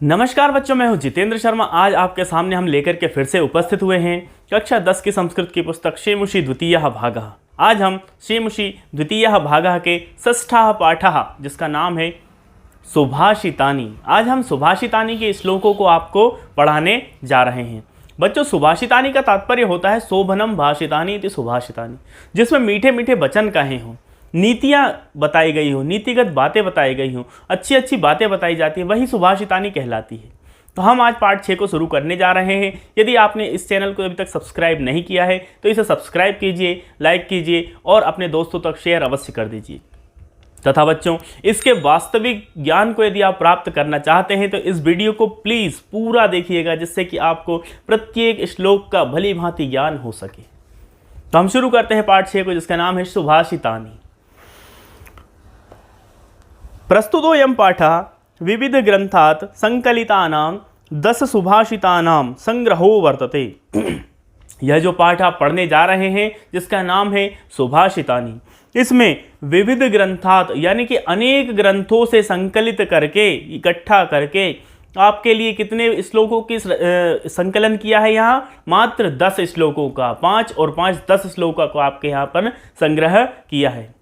नमस्कार बच्चों, मैं हूं जितेंद्र शर्मा। आज आपके सामने हम लेकर के फिर से उपस्थित हुए हैं कक्षा 10 की संस्कृत की पुस्तक शेमुषी द्वितीयः भागः। आज हम शेमुषी द्वितीयः भागः के षष्ठः पाठः, जिसका नाम है सुभाषितानि। आज हम सुभाषितानि के श्लोकों को आपको पढ़ाने जा रहे हैं। बच्चों, सुभाषितानि का तात्पर्य होता है शोभनम भाषितानि इति सुभाषितानि, जिसमें मीठे मीठे वचन कहे हों, नीतियाँ बताई गई हो, नीतिगत बातें बताई गई हों, अच्छी अच्छी बातें बताई जाती है, वही सुभाषितानि कहलाती है। तो हम आज पाठ 6 को शुरू करने जा रहे हैं। यदि आपने इस चैनल को अभी तक सब्सक्राइब नहीं किया है तो इसे सब्सक्राइब कीजिए, लाइक कीजिए और अपने दोस्तों तक शेयर अवश्य कर दीजिए। तथा बच्चों, इसके वास्तविक ज्ञान को यदि आप प्राप्त करना चाहते हैं तो इस वीडियो को प्लीज़ पूरा देखिएगा, जिससे कि आपको प्रत्येक श्लोक का भली भांति ज्ञान हो सके। तो हम शुरू करते हैं पाठ 6 को, जिसका नाम है सुभाषितानि। प्रस्तुतोऽयं पाठः विविध ग्रंथात् संकलितानां 10 सुभाषितानां संग्रहो वर्तते। यह जो पाठ आप पढ़ने जा रहे हैं, जिसका नाम है सुभाषितानि, इसमें विविध ग्रंथात् यानी कि अनेक ग्रंथों से संकलित करके, इकट्ठा करके आपके लिए कितने श्लोकों की संकलन किया है? यहाँ मात्र 10 श्लोकों का, 5 और 5 10 श्लोकों को आपके यहाँ पर संग्रह किया है।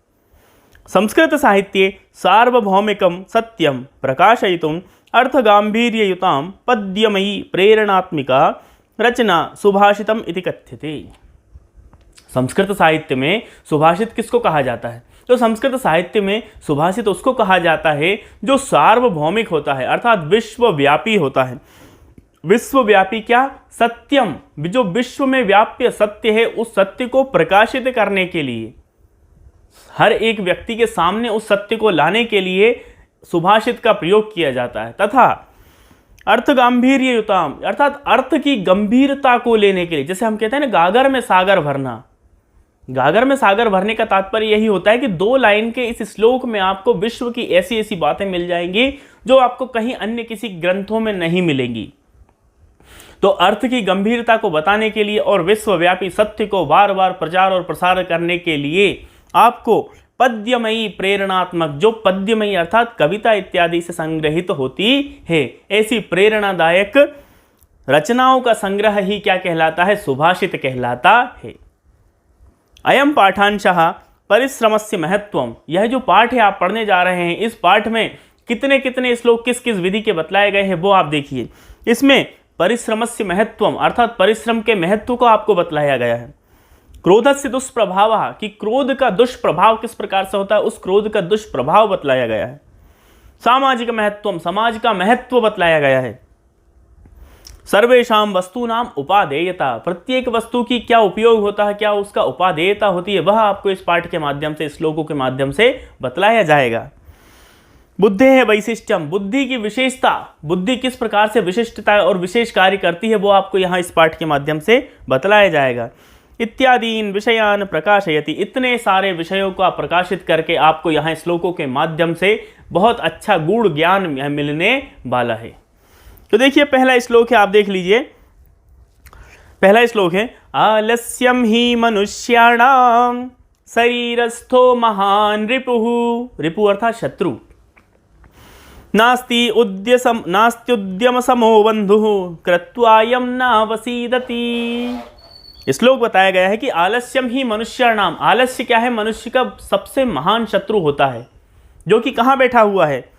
संस्कृत साहित्ये सार्वभौमिकं सत्यं प्रकाशयितुं अर्थगांभीर्ययुतां पद्यमयी प्रेरणात्मिका रचना सुभाषितम इति कथ्यते। संस्कृत साहित्य में सुभाषित किसको कहा जाता है? तो संस्कृत साहित्य में सुभाषित उसको कहा जाता है जो सार्वभौमिक होता है, अर्थात विश्वव्यापी होता है। विश्वव्यापी क्या? सत्यम, जो विश्व में व्याप्य सत्य है, उस सत्य को प्रकाशित करने के लिए, हर एक व्यक्ति के सामने उस सत्य को लाने के लिए सुभाषित का प्रयोग किया जाता है। तथा अर्थ गांभीर्ययुताम, अर्थात अर्थ की गंभीरता को लेने के लिए, जैसे हम कहते हैं ना गागर में सागर भरना। गागर में सागर भरने का तात्पर्य यही होता है कि 2 लाइन के इस श्लोक में आपको विश्व की ऐसी ऐसी बातें मिल जाएंगी जो आपको कहीं अन्य किसी ग्रंथों में नहीं मिलेंगी। तो अर्थ की गंभीरता को बताने के लिए और विश्वव्यापी सत्य को बार बार प्रचार और प्रसार करने के लिए आपको पद्यमयी प्रेरणात्मक, जो पद्यमयी अर्थात कविता इत्यादि से संग्रहित होती है, ऐसी प्रेरणादायक रचनाओं का संग्रह ही क्या कहलाता है? सुभाषित कहलाता है। अयम पाठांशः परिश्रमस्य महत्वम। यह जो पाठ है आप पढ़ने जा रहे हैं, इस पाठ में कितने कितने श्लोक किस किस विधि के बतलाए गए हैं वो आप देखिए। इसमें परिश्रमस्य महत्वम अर्थात परिश्रम के महत्व को आपको बतलाया गया है। क्रोधस्य दुष्प्रभाव, कि क्रोध का दुष्प्रभाव किस प्रकार से होता है, उस क्रोध का दुष्प्रभाव बतलाया गया है। सामाजिक महत्वम, समाज का महत्व बतलाया गया है। सर्वेषां वस्तूनां उपादेयता, प्रत्येक वस्तु की क्या उपयोग होता है, क्या उसका उपादेयता होती है, वह आपको इस पाठ के माध्यम से, श्लोकों के माध्यम से बतलाया जाएगा। बुद्धि है वैशिष्ट्यम, बुद्धि की विशेषता, बुद्धि किस प्रकार से विशिष्टता और विशेष कार्य करती है, वो आपको यहाँ इस पाठ के माध्यम से बतलाया जाएगा। इत्यादीन विषयान प्रकाशयति, इतने सारे विषयों को प्रकाशित करके आपको यहाँ श्लोकों के माध्यम से बहुत अच्छा गूढ़ ज्ञान मिलने वाला है। तो देखिए पहला श्लोक है, आप देख लीजिए। पहला श्लोक है आलस्यम ही मनुष्याणाम शरीरस्थो महान रिपुः, रिपु अर्थात शत्रु। नास्त्युद्यम समो बंधुः कृत्वायं नावसीदति। श्लोक बताया गया है कि आलस्यम ही मनुष्याणाम, आलस्य क्या है? मनुष्य का सबसे महान शत्रु होता है, जो कि कहाँ बैठा हुआ है?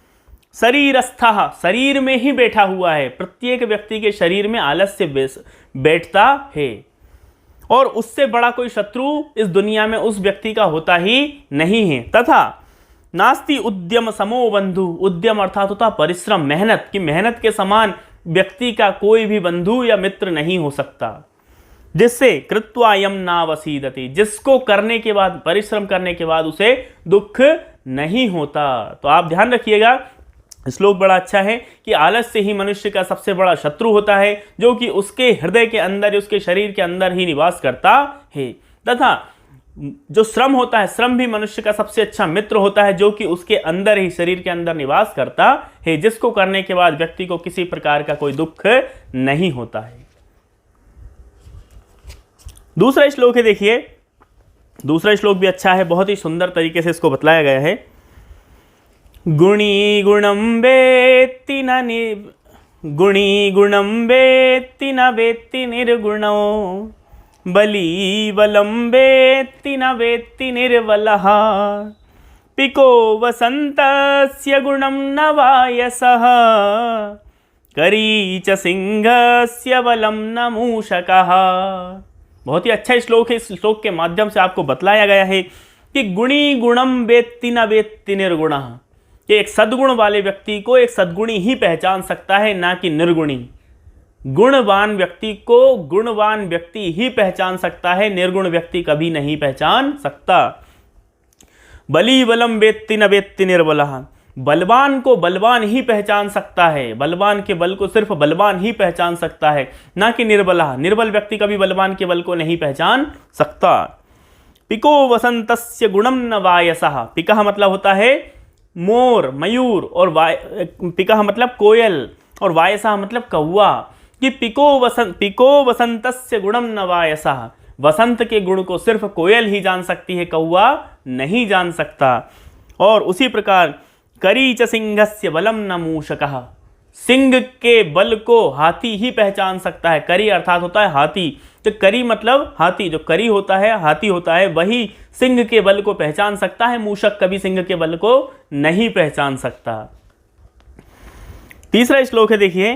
शरीरस्थः, शरीर में ही बैठा हुआ है। प्रत्येक व्यक्ति के शरीर में आलस्य बैठता है, और उससे बड़ा कोई शत्रु इस दुनिया में उस व्यक्ति का होता ही नहीं है। तथा नास्ति उद्यम समो बंधु, उद्यम अर्थात होता परिश्रम, मेहनत, की मेहनत के समान व्यक्ति का कोई भी बंधु या मित्र नहीं हो सकता। जिससे कृत्वायम नावसीदति, जिसको करने के बाद, परिश्रम करने के बाद उसे दुख नहीं होता। तो आप ध्यान रखिएगा, श्लोक बड़ा अच्छा है कि आलस्य ही मनुष्य का सबसे बड़ा शत्रु होता है, जो कि उसके हृदय के अंदर, उसके शरीर के अंदर ही निवास करता है। तथा जो श्रम होता है, श्रम भी मनुष्य का सबसे अच्छा मित्र होता है, जो कि उसके अंदर ही, शरीर के अंदर निवास करता है, जिसको करने के बाद व्यक्ति को किसी प्रकार का कोई दुख नहीं होता है। दूसरा श्लोक है, देखिए दूसरा श्लोक भी अच्छा है, बहुत ही सुंदर तरीके से इसको बतलाया गया है। गुणी गुणम वेत्ति न गुणी गुणं वेत्ति न वेत्ति निर्गुणो बली बलं वेत्ति न वेत्ति निर्बलः पिको वसन्तस्य गुणं न वायसः करी च सिंहस्य बलं न मूषकः। बहुत ही अच्छा श्लोक है। इस श्लोक के माध्यम से आपको बतलाया गया है कि गुणी गुणम वेत्ति न वेत्ति निर्गुणः, कि एक सद्गुण वाले व्यक्ति को एक सद्गुणी ही पहचान सकता है, ना कि निर्गुणी। गुणवान व्यक्ति को गुणवान व्यक्ति ही पहचान सकता है, निर्गुण व्यक्ति कभी नहीं पहचान सकता। बली बलम वेत्ति न वेत्ति निर्बलः, बलवान को बलवान ही पहचान सकता है, बलवान के बल को सिर्फ बलवान ही पहचान सकता है, ना कि निर्बलः, निर्बल व्यक्ति कभी बलवान के बल को नहीं पहचान सकता। पिको वसंतस्य गुणम न वायसः, पिका मतलब होता है मोर मयूर, और पिका मतलब कोयल, और वायसः मतलब कौवा, कि पिको वसंतस्य गुणम न वायसः, वसंत के गुण को सिर्फ कोयल ही जान सकती है, कौवा नहीं जान सकता। और उसी प्रकार करी च सिंहस्य बलम न मूषकः, सिंह के बल को हाथी ही पहचान सकता है। करी अर्थात होता है हाथी, तो करी मतलब हाथी, जो करी होता है हाथी होता है, वही सिंह के बल को पहचान सकता है। मूषक कभी सिंह के बल को नहीं पहचान सकता। तीसरा श्लोक है, देखिए,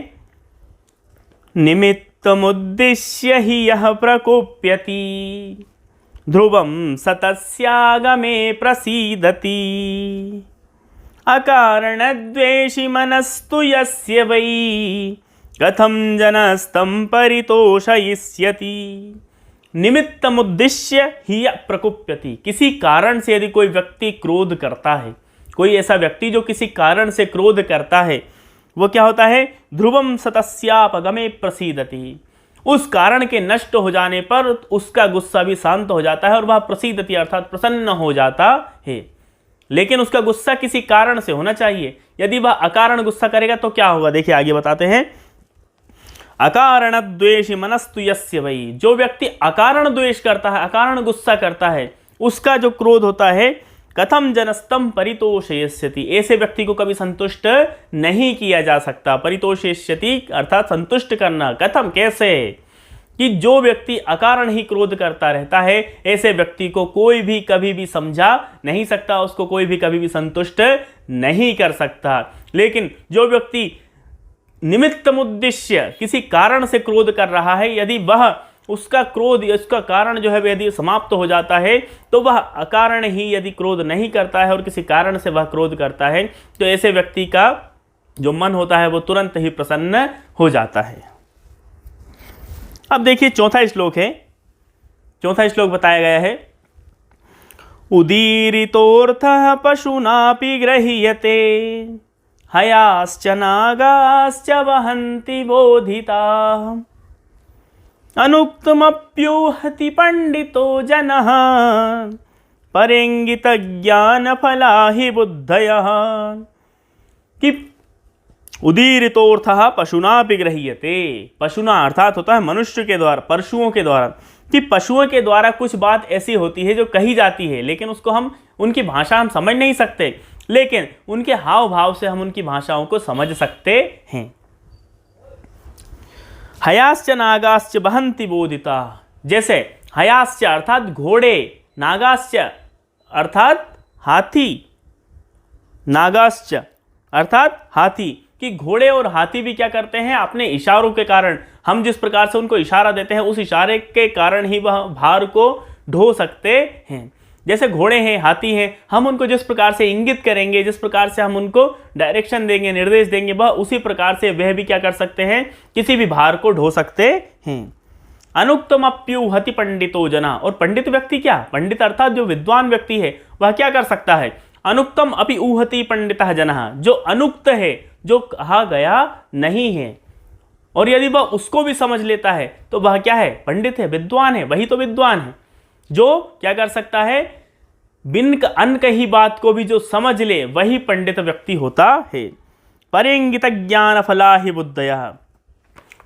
निमित्तमुद्दिश्य हि यः प्रकोप्यति ध्रुवं सतस्यागमे प्रसीदति अकारणद्वेषि मनस्तु यस्य वै कथं जनस्तं परितोषयिष्यति। निमित्तमुद्दिश्य हि प्रकुप्यति, किसी कारण से यदि कोई व्यक्ति क्रोध करता है, कोई ऐसा व्यक्ति जो किसी कारण से क्रोध करता है, वो क्या होता है, ध्रुवम सतस्यापगमे प्रसीदति, उस कारण के नष्ट हो जाने पर उसका गुस्सा भी शांत हो जाता है और वह प्रसीदति अर्थात प्रसन्न हो जाता है। लेकिन उसका गुस्सा किसी कारण से होना चाहिए। यदि वह अकारण गुस्सा करेगा तो क्या होगा, देखिए आगे बताते हैं। अकारण द्वेषी मनस्तु यस्य वै, जो व्यक्ति अकारण द्वेष करता है, अकारण गुस्सा करता है, उसका जो क्रोध होता है, कथम जनस्तम परितोषयिष्यति, ऐसे व्यक्ति को कभी संतुष्ट नहीं किया जा सकता। परितोषयिष्यति अर्थात संतुष्ट करना, कथम कैसे, कि जो व्यक्ति अकारण ही क्रोध करता रहता है, ऐसे व्यक्ति को कोई भी कभी भी समझा नहीं सकता, उसको कोई भी कभी भी संतुष्ट नहीं कर सकता। लेकिन जो व्यक्ति निमित्तमुद्दिश्य किसी कारण से क्रोध कर रहा है, यदि वह उसका क्रोध, उसका कारण जो है यदि समाप्त हो जाता है, तो वह अकारण ही यदि क्रोध नहीं करता है और किसी कारण से वह क्रोध करता है, तो ऐसे व्यक्ति का जो मन होता है वो तुरंत ही प्रसन्न हो जाता है। अब देखिए चौथा श्लोक है। चौथा श्लोक बताया गया है, उदीरितोऽर्थः पशूनापि गृह्यते हयाश्च नागाश्च वहन्ति बोधिताः अनुक्तमप्यूहति पंडितो जनः परेंगितज्ञानफला हि बुद्धयः। कि उदीरितोऽर्थः पशुनापि गृह्यते, पशुना अर्थात होता है मनुष्य के द्वारा, पशुओं के द्वारा, कि पशुओं के द्वारा कुछ बात ऐसी होती है जो कही जाती है, लेकिन उसको हम उनकी भाषा हम समझ नहीं सकते, लेकिन उनके हाव भाव से हम उनकी भाषाओं को समझ सकते हैं। हयाश्च नागाश्च वहन्ति बोधिता, जैसे हयाश्च अर्थात घोड़े, नागाश्च अर्थात हाथी, नागाश्च अर्थात हाथी, कि घोड़े और हाथी भी क्या करते हैं, अपने इशारों के कारण, हम जिस प्रकार से उनको इशारा देते हैं उस इशारे के कारण ही वह भार को ढो सकते हैं। जैसे घोड़े हैं, हाथी हैं, हम उनको जिस प्रकार से इंगित करेंगे, जिस प्रकार से हम उनको डायरेक्शन देंगे, निर्देश देंगे, वह उसी प्रकार से वह भी क्या कर सकते हैं, किसी भी भार को ढो सकते हैं। अनुक्तमप्युहति पंडितो जना, और पंडित व्यक्ति क्या, पंडित अर्थात जो विद्वान व्यक्ति है वह क्या कर सकता है, अनुक्तम अपि ऊहति पंडितः जनः, जो अनुक्त है, जो कहा गया नहीं है, और यदि वह उसको भी समझ लेता है तो वह क्या है, पंडित है, विद्वान है, वही तो विद्वान है, जो क्या कर सकता है, बिन अनकही बात को भी जो समझ ले वही पंडित व्यक्ति होता है। परेंगित ज्ञान फला ही बुद्धयः,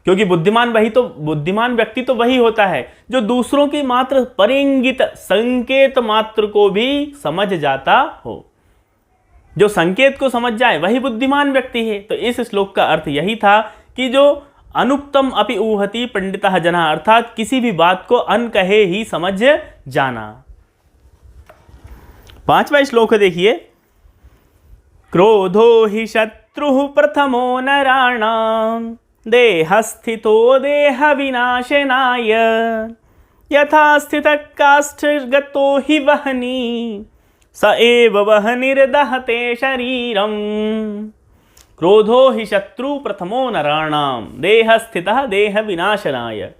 क्योंकि बुद्धिमान व्यक्ति तो वही होता है जो दूसरों की मात्र परेंगित संकेत मात्र को भी समझ जाता हो, जो संकेत को समझ जाए वही बुद्धिमान व्यक्ति है। तो इस श्लोक का अर्थ यही था कि जो अनुक्तम अपि ऊहति पंडितः जनः, अर्थात किसी भी बात को अनकहे ही समझ जाना। 5वां श्लोक देखिए, क्रोधो हि शत्रुः प्रथमो नराणां देहस्थितो देह विनाशनाय यथा स्थितः काष्ठगतो हि वह्नि स एव वह्निर्दहते शरीरम। क्रोधो हि शत्रु प्रथमो नराणाम देह स्थितः देह विनाशनाय।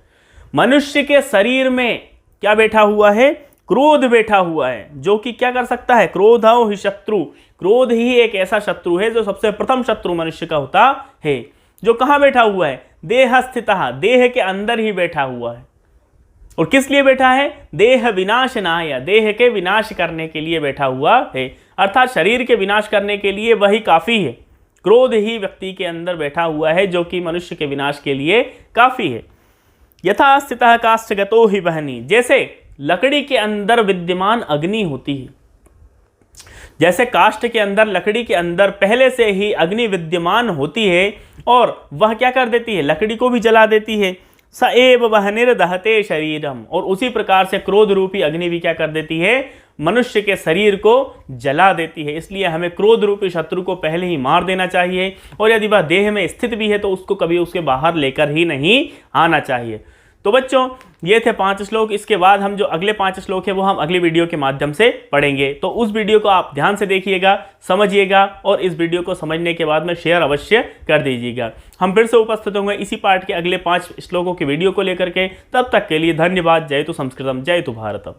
मनुष्य के शरीर में क्या बैठा हुआ है? क्रोध बैठा हुआ है, जो कि क्या कर सकता है? क्रोधो हि शत्रु, क्रोध ही एक ऐसा शत्रु है जो सबसे प्रथम शत्रु मनुष्य का होता है, जो कहाँ बैठा हुआ है? देह स्थितः, देह के अंदर ही बैठा हुआ है। और किस लिए बैठा है? देह विनाशनाय, देह के विनाश करने के लिए बैठा हुआ है, अर्थात शरीर के विनाश करने के लिए वही काफी है। क्रोध ही व्यक्ति के अंदर बैठा हुआ है जो कि मनुष्य के विनाश के लिए काफी है। यथा स्थितः काष्ठगतो हि वह्नि, जैसे लकड़ी के अंदर विद्यमान अग्नि होती है, जैसे काष्ठ के अंदर, लकड़ी के अंदर पहले से ही अग्नि विद्यमान होती है और वह क्या कर देती है? लकड़ी को भी जला देती है। स एव वह्निर्दहते शरीरम, और उसी प्रकार से क्रोध रूपी अग्नि भी क्या कर देती है? मनुष्य के शरीर को जला देती है। इसलिए हमें क्रोध रूपी शत्रु को पहले ही मार देना चाहिए, और यदि वह देह में स्थित भी है तो उसको कभी उसके बाहर लेकर ही नहीं आना चाहिए। तो बच्चों, ये थे 5 श्लोक। इसके बाद हम जो अगले 5 श्लोक है वो हम अगली वीडियो के माध्यम से पढ़ेंगे। तो उस वीडियो को आप ध्यान से देखिएगा, समझिएगा, और इस वीडियो को समझने के बाद में शेयर अवश्य कर दीजिएगा। हम फिर से उपस्थित होंगे इसी पाठ के अगले 5 श्लोकों की वीडियो को लेकर के। तब तक के लिए धन्यवाद। जय तु संस्कृतम, जय तु भारतम।